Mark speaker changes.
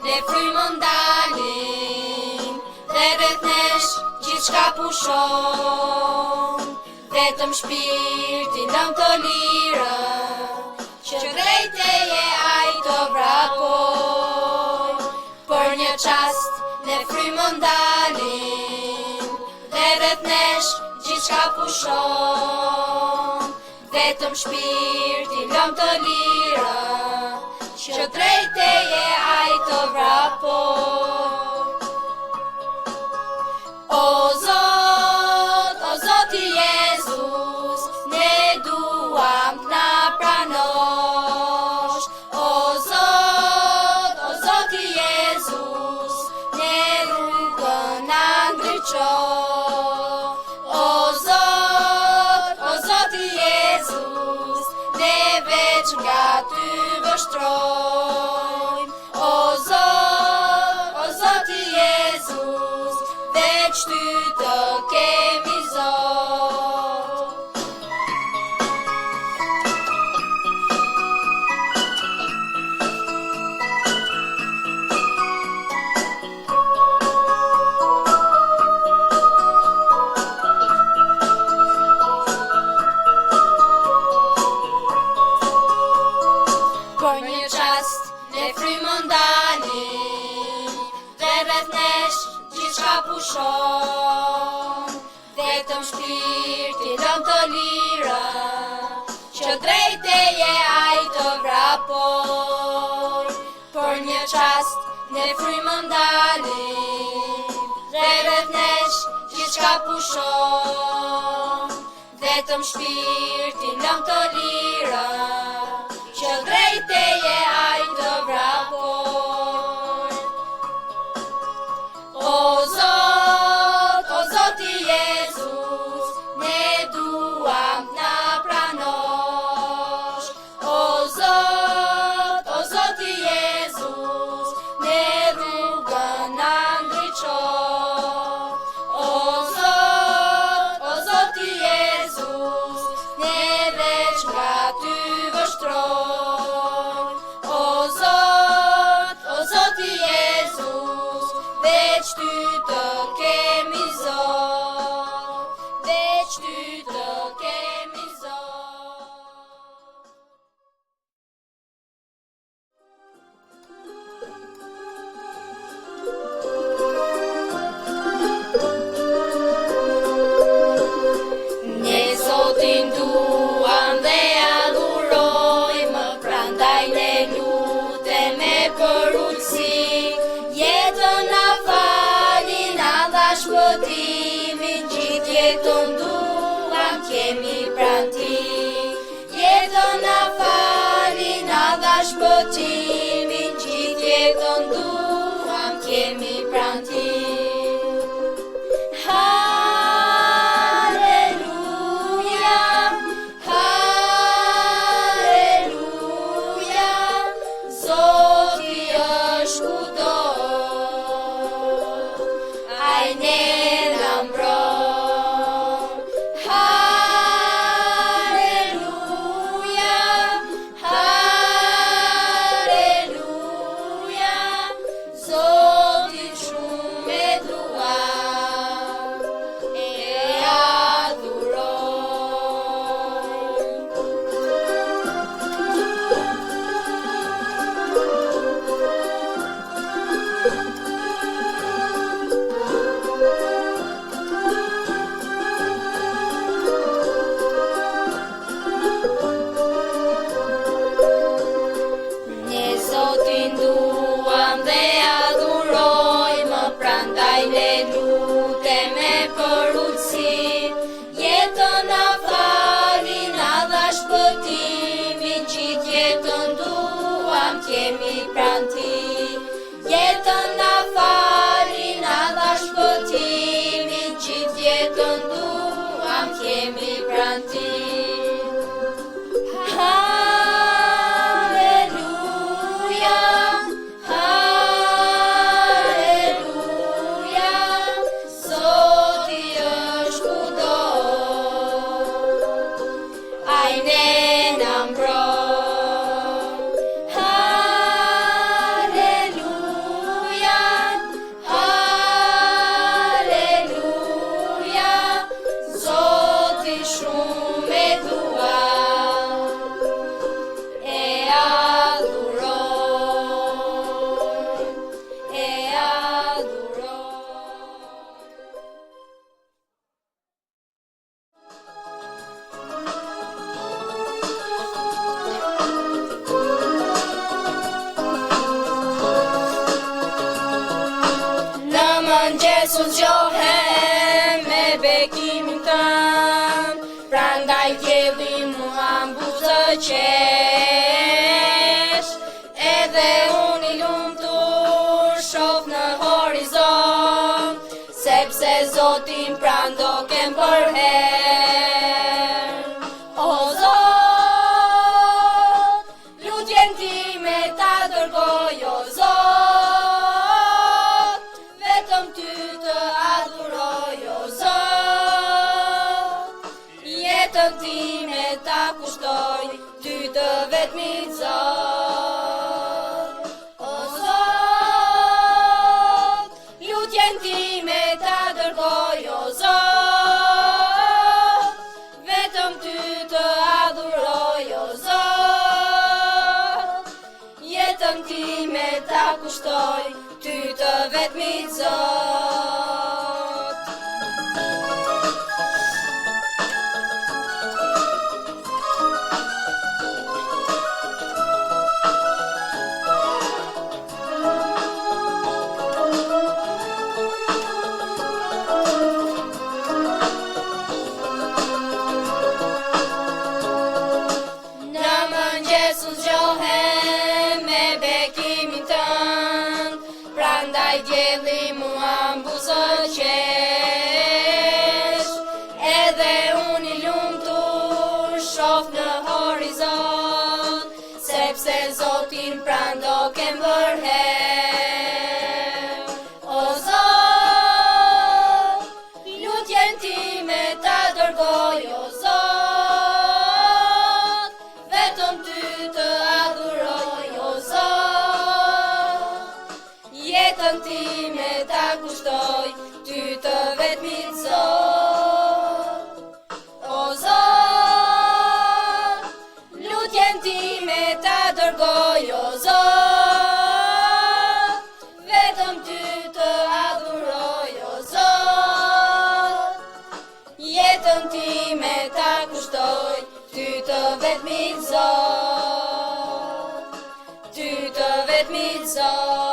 Speaker 1: ne frymë ndalin, dhe rreth nesh gjithçka pushon, vetëm shpirtin lëm të lirë, që drejt teje ai të vrapoj. Për një çast ne frymë ndalin, dhe rreth nesh gjithçka pushon, vetëm shpirtin lëm të lirë, që drejt teje ai të vrapoj. O Zoti Jezus, ne duam t'na pranosh. O Zoti Jezus, ne rrugën na ndriço. O Zoti Jezus, ne veç nga ty vështrojmë. O Zoti Jezus, veç ty të kemi Zot. Për një çast ne frymë ndalin, dhe rreth nesh gjithçka pushon, vetëm shpirti lëm të lirë, që drejt teje ai të vrapoj. Për një çast ne frymë ndalin, dhe rreth nesh gjithçka pushon, vetëm shpirti lëm të lirë, që drejt teje ai të vrapoj. O Zoti Jezus, ne duam t'na pranosh. O Zoti Jezus, ne rrugën na ndriço. O Zoti Jezus, ne veç nga ty vështrojmë. O Zoti Jezus, veç ty të kemi Zot, veç ty të kemi Zot. Ne Zotin duam dhe adhurojmë, prandaj ne lutemi për ulësi, jetën na fali, na dha shpëtimin, gjithë jetën duam kemi pranë ti. Jetën na fali, na dha shpëtimin, gjithë jetën duam kemi pranë ti. Halleluja, halleluja, Zoti është kudo, ai ne na mbron. Halleluja, halleluja. mëngjes unë zgjohem me bekimin tënd, prandaj dielli mua mbuzëqesh, edhe unë i lumtur shoh në horizont, sepse Zotin pran do kem për herë. O Zot, lutjen time ta dërgoj, o Zot, vetëm ty të adhuroj, o Zot, jetën time ta kushtoj, ty të vetmit Zot. O Zot, lutjen time ta dërgoj, o Zot, vetëm ty të adhuroj, o Zot, jetën time ta kushtoj, ty të vetmit Zot. Në mëngjes unë zgjohem me bekimin tënd, prandaj dielli mua mbuzëqesh, edhe unë i lumtur shoh në horizont, sepse Zotin pran do kem për herë. O Zot, lutjen time ta dërgoj, o Zot, vetëm ty të adhuroj, o Zot, jetën time ta kushtoj, ty të vetmit Zot. O Zot, lutjen time ta dërgoj, o Zot, vetëm ty të adhuroj, o Zot, jetën time ta kushtoj, ty të vetmit Zot, ty të vetmit Zot.